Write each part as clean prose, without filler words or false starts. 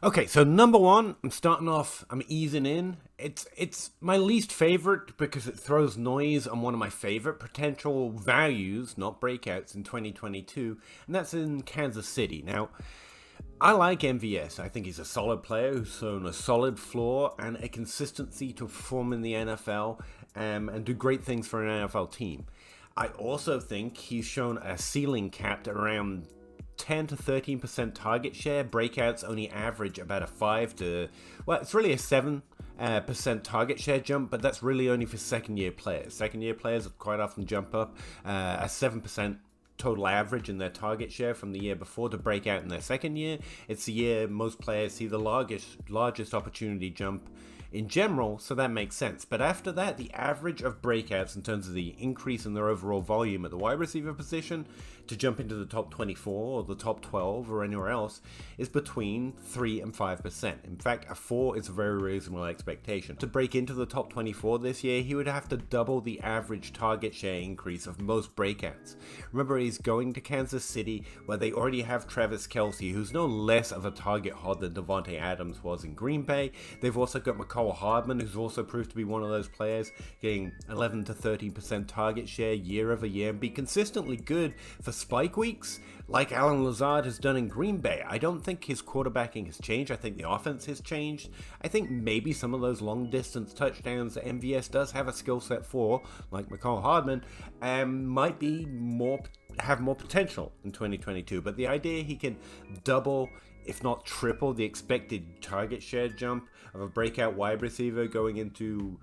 Okay, so number one, I'm easing in. It's my least favorite because it throws noise on one of my favorite potential values, not breakouts, in 2022, and that's in Kansas City. Now, I like MVS. I think he's a solid player who's shown a solid floor and a consistency to perform in the NFL, and do great things for an NFL team. I also think he's shown a ceiling capped around 10 to 13% target share. Breakouts only average about a 5 to, well, it's really a 7% target share jump, but that's really only for second year players. Second year players quite often jump up a 7% total average in their target share from the year before to break out in their second year. It's the year most players see the largest opportunity jump in general, so that makes sense. But after that, the average of breakouts in terms of the increase in their overall volume at the wide receiver position to jump into the top 24 or the top 12 or anywhere else is between 3 and 5%. In fact, a 4 is a very reasonable expectation. To break into the top 24 this year, he would have to double the average target share increase of most breakouts. Remember, he's going to Kansas City, where they already have Travis Kelce, who's no less of a target hog than Davante Adams was in Green Bay. They've also got Mecole Hardman, who's also proved to be one of those players, getting 11 to 13% target share year over year and be consistently good for spike weeks, like Alan Lazard has done in Green Bay. I don't think his quarterbacking has changed. I think the offense has changed. I think maybe some of those long distance touchdowns that MVS does have a skill set for, like Mecole Hardman, might be have more potential in 2022. But the idea he can double, if not triple, the expected target share jump of a breakout wide receiver going into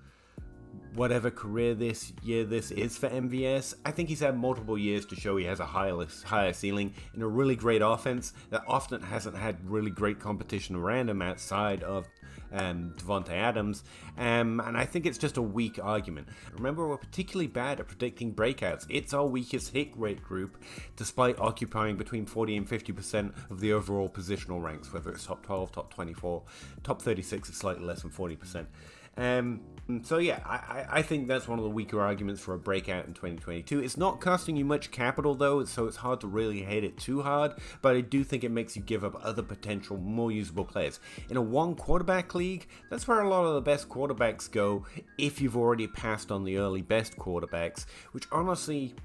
whatever career this is for MVS. I think he's had multiple years to show he has a higher ceiling in a really great offense that often hasn't had really great competition around him outside of Davante Adams, and I think it's just a weak argument. Remember, we're particularly bad at predicting breakouts. It's our weakest hit rate group, despite occupying between 40 and 50% of the overall positional ranks, whether it's top 12, top 24, top 36 is slightly less than 40%. So yeah, I think that's one of the weaker arguments for a breakout in 2022. It's not costing you much capital though, so it's hard to really hate it too hard, but I do think it makes you give up other potential more usable players. In a one quarterback league, that's where a lot of the best quarterbacks go if you've already passed on the early best quarterbacks, which honestly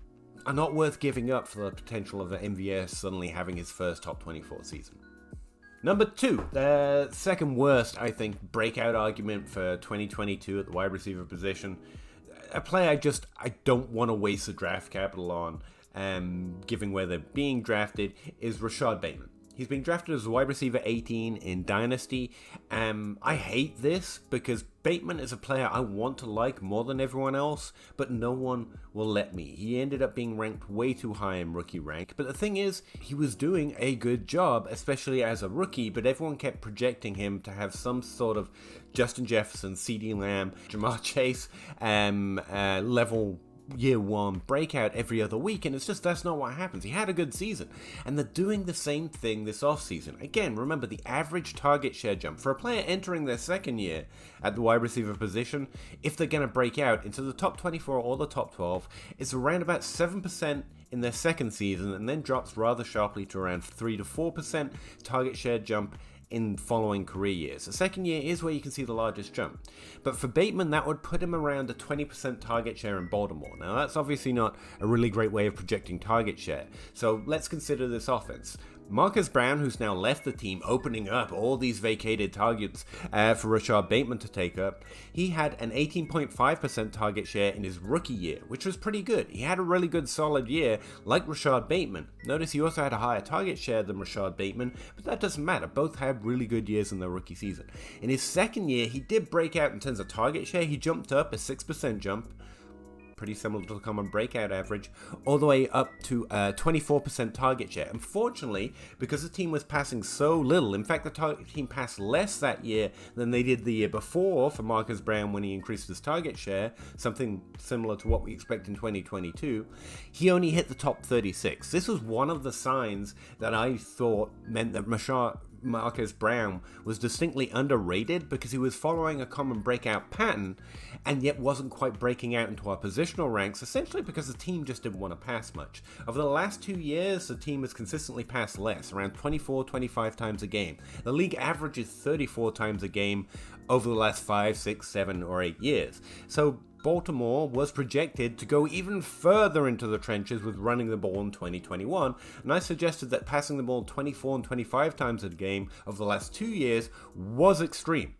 are not worth giving up for the potential of an MVS suddenly having his first top 24 season. Number two, the second worst, I think, breakout argument for 2022 at the wide receiver position. A player I don't want to waste the draft capital on, given where they're being drafted, is Rashod Bateman. He's been drafted as a wide receiver 18 in Dynasty. I hate this because Bateman is a player I want to like more than everyone else, but no one will let me. He ended up being ranked way too high in rookie rank, but the thing is, he was doing a good job, especially as a rookie, but everyone kept projecting him to have some sort of Justin Jefferson, CeeDee Lamb, Jamar Chase level year one breakout every other week, and it's just that's not what happens. He had a good season, and they're doing the same thing this offseason. Again, remember the average target share jump for a player entering their second year at the wide receiver position, if they're going to break out into the top 24 or the top 12, is around about 7% in their second season, and then drops rather sharply to around 3 to 4% target share jump in following career years. The second year is where you can see the largest jump. But for Bateman, that would put him around a 20% target share in Baltimore. Now, that's obviously not a really great way of projecting target share. So let's consider this offense. Marquez Brown, who's now left the team, opening up all these vacated targets for Rashod Bateman to take up. He had an 18.5% target share in his rookie year, which was pretty good. He had a really good solid year, like Rashod Bateman. Notice he also had a higher target share than Rashod Bateman, but that doesn't matter. Both had really good years in their rookie season. In his second year, he did break out in terms of target share. He jumped up a 6% jump, pretty similar to the common breakout average, all the way up to 24% target share. Unfortunately, because the team was passing so little, in fact, the team passed less that year than they did the year before for Marquez Brown when he increased his target share, something similar to what we expect in 2022, he only hit the top 36. This was one of the signs that I thought meant that Marquez Brown was distinctly underrated because he was following a common breakout pattern and yet wasn't quite breaking out into our positional ranks, essentially because the team just didn't want to pass much. Over the last 2 years, the team has consistently passed less, around 24, 25 times a game. The league average is 34 times a game over the last 5, 6, 7, or 8 years. So Baltimore was projected to go even further into the trenches with running the ball in 2021, and I suggested that passing the ball 24 and 25 times a game over the last 2 years was extreme.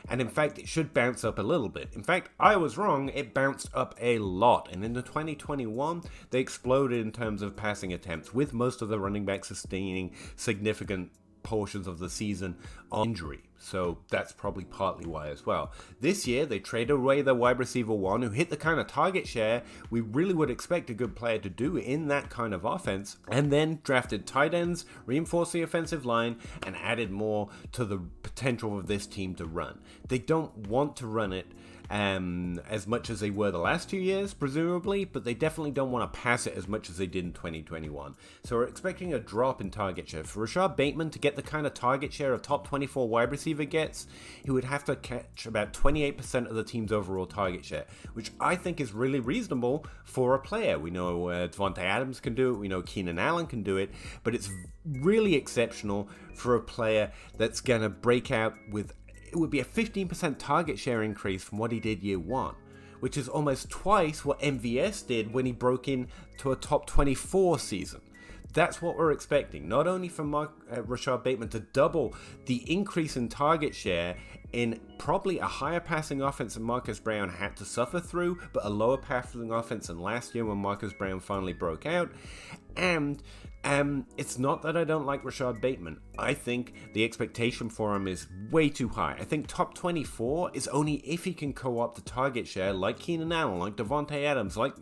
And in fact, it should bounce up a little bit. In fact, I was wrong, it bounced up a lot. And in the 2021, they exploded in terms of passing attempts, with most of the running backs sustaining significant portions of the season on injury. So that's probably partly why as well. This year, they traded away their wide receiver one, who hit the kind of target share we really would expect a good player to do in that kind of offense, and then drafted tight ends, reinforced the offensive line, and added more to the potential of this team to run. They don't want to run it as much as they were the last 2 years, presumably, but they definitely don't want to pass it as much as they did in 2021. So we're expecting a drop in target share. For Rashod Bateman to get the kind of target share a top 24 wide receiver gets, he would have to catch about 28% of the team's overall target share, which I think is really reasonable for a player. We know Davante Adams can do it, we know Keenan Allen can do it, but it's really exceptional for a player that's going to break out with, it would be a 15% target share increase from what he did year one, which is almost twice what MVS did when he broke into a top 24 season. That's what we're expecting, not only from Rashod Bateman to double the increase in target share in probably a higher passing offense than Marquez Brown had to suffer through, but a lower passing offense than last year when Marquez Brown finally broke out. And it's not that I don't like Rashod Bateman. I think the expectation for him is way too high. I think top 24 is only if he can co-opt the target share like Keenan Allen, like Davante Adams, like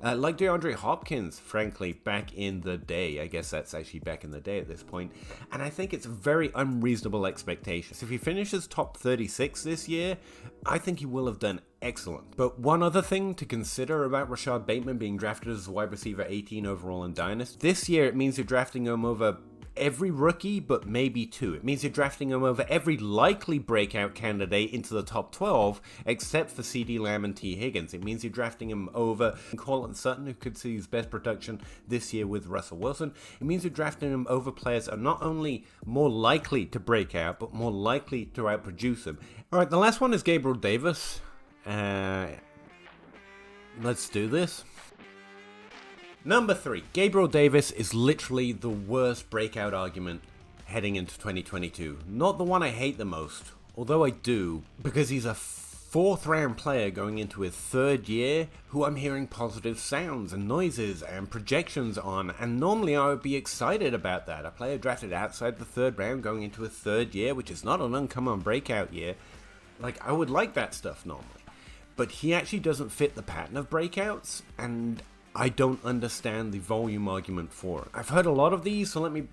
DeAndre Hopkins, frankly, back in the day. I guess that's actually back in the day at this point. And I think it's a very unreasonable expectation. So if he finishes top 36 this year, I think he will have done excellent. But one other thing to consider about Rashod Bateman being drafted as a wide receiver 18 overall in Dynasty, this year it means you're drafting him over every rookie, but maybe two. It means you're drafting him over every likely breakout candidate into the top 12, except for CeeDee Lamb and T. Higgins. It means you're drafting him over Cortland Sutton, who could see his best production this year with Russell Wilson. It means you're drafting him over players that are not only more likely to break out, but more likely to outproduce him. All right, the last one is Gabriel Davis. Let's do this. Number 3, Gabriel Davis is literally the worst breakout argument heading into 2022. Not the one I hate the most, although I do, because he's a 4th round player going into his 3rd year who I'm hearing positive sounds and noises and projections on, and normally I would be excited about that. A player drafted outside the 3rd round going into his 3rd year, which is not an uncommon breakout year. Like, I would like that stuff normally. But he actually doesn't fit the pattern of breakouts, and I don't understand the volume argument for it. I've heard a lot of these, so let me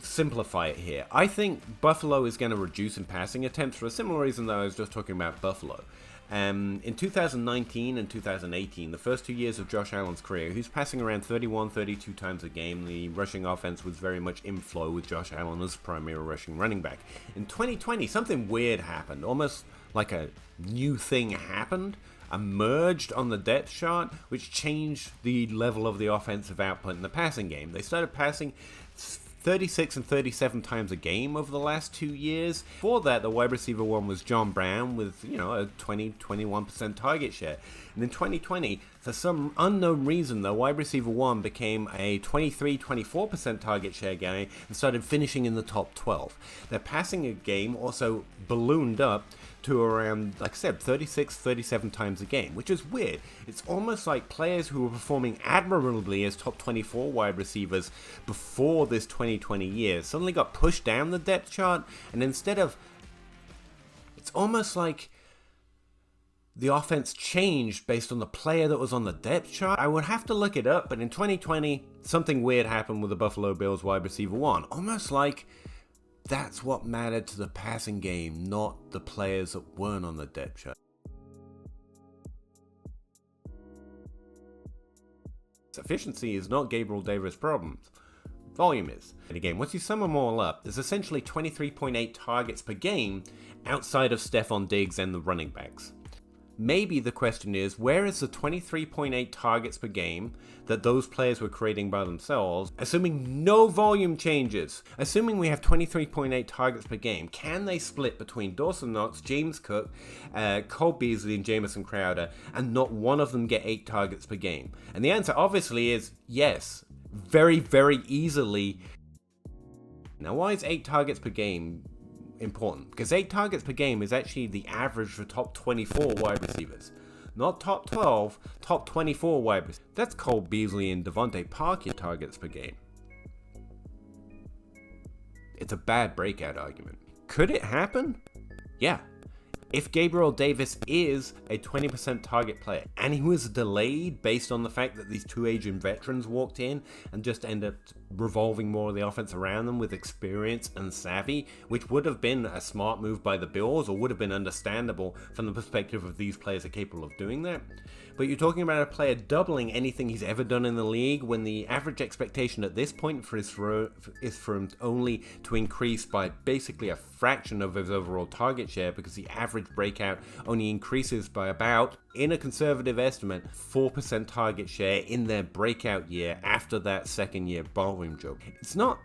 simplify it here. I think Buffalo is going to reduce in passing attempts for a similar reason that I was just talking about Buffalo. In 2019 and 2018, the first 2 years of Josh Allen's career, he was passing around 31, 32 times a game. The rushing offense was very much in flow with Josh Allen as primary rushing running back. In 2020, something weird happened, almost like a new thing happened, emerged on the depth chart, which changed the level of the offensive output in the passing game. They started passing 36 and 37 times a game over the last 2 years. Before that, the wide receiver one was John Brown with, a 20-21% target share. And in 2020, for some unknown reason, the wide receiver one became a 23-24% target share guy and started finishing in the top 12. Their passing game also ballooned up to around, like I said, 36, 37 times a game, which is weird. It's almost like players who were performing admirably as top 24 wide receivers before this 2020 year suddenly got pushed down the depth chart, and instead of, it's almost like the offense changed based on the player that was on the depth chart. I would have to look it up, but in 2020, something weird happened with the Buffalo Bills wide receiver one, almost like that's what mattered to the passing game, not the players that weren't on the depth chart. Efficiency is not Gabriel Davis' problem. volume is. And again, once you sum them all up, there's essentially 23.8 targets per game outside of Stephon Diggs and the running backs. Maybe the question is, where is the 23.8 targets per game that those players were creating by themselves, assuming no volume changes? Assuming we have 23.8 targets per game, can they split between Dawson Knox, James Cook, Cole Beasley, and Jamison Crowder, and not one of them get 8 targets per game? And the answer obviously is yes, very, very easily. Now, why is 8 targets per game important? Because 8 targets per game is actually the average for top 24 wide receivers. Not top 12, top 24 wide receivers. That's Cole Beasley and Devontae Parker targets per game. It's a bad breakout argument. Could it happen? Yeah. If Gabriel Davis is a 20% target player, and he was delayed based on the fact that these 2 aging veterans walked in and just ended up revolving more of the offense around them with experience and savvy, which would have been a smart move by the Bills, or would have been understandable from the perspective of these players are capable of doing that. But you're talking about a player doubling anything he's ever done in the league when the average expectation at this point is for him only to increase by basically a fraction of his overall target share, because the average breakout only increases by about, in a conservative estimate, 4% target share in their breakout year after that second year volume jump. It's not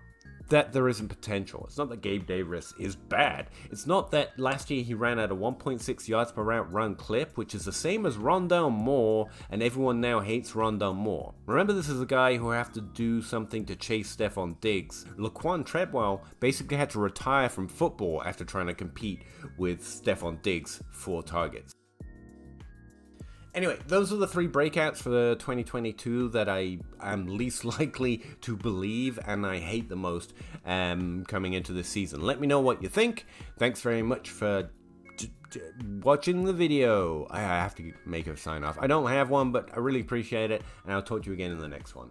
that there isn't potential. It's not that Gabe Davis is bad. It's not that last year he ran at a 1.6 yards per route run clip, which is the same as Rondale Moore, and everyone now hates Rondale Moore. Remember, this is a guy who have to do something to chase Stephon Diggs. Laquan Treadwell basically had to retire from football after trying to compete with Stephon Diggs for targets. Anyway, those are the 3 breakouts for the 2022 that I am least likely to believe and I hate the most coming into this season. Let me know what you think. Thanks very much for watching the video. I have to make a sign off. I don't have one, but I really appreciate it, and I'll talk to you again in the next one.